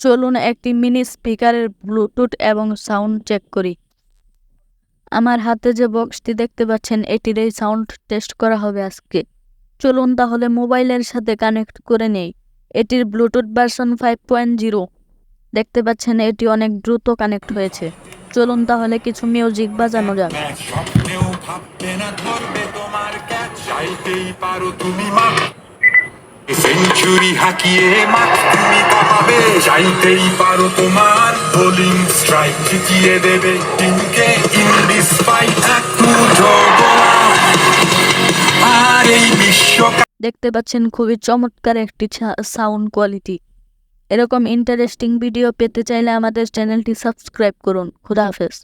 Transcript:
চলুন একটি মিনি স্পিকারের ব্লুটুথ এবং সাউন্ড চেক করি। আমার হাতে যে বক্সটি দেখতে পাচ্ছেন এটির এই সাউন্ড টেস্ট করা হবে আজকে। চলুন তাহলে মোবাইলের সাথে কানেক্ট করে নেই। এটির ব্লুটুথ ভার্সন 5.0। দেখতে পাচ্ছেন এটি অনেক দ্রুত কানেক্ট হয়েছে। চলুন তাহলে কিছু মিউজিক বাজানো যাক। সেঞ্চুরি হাঁকিয়ে মাঠ তুমি কাঁপাবে, চাইতেই পারো তোমার বোলিং স্ট্রাইক জিতিয়ে দেবে টিমকে ইন দিস ফাইট। আর এই বিশ্বকাপ দেখতে পাচ্ছেন খুবই চমৎকার একটি সাউন্ড কোয়ালিটি। এরকম ইন্টারেস্টিং ভিডিও পেতে চাইলে আমাদের চ্যানেলটি সাবস্ক্রাইব করুন। খোদা হাফেজ।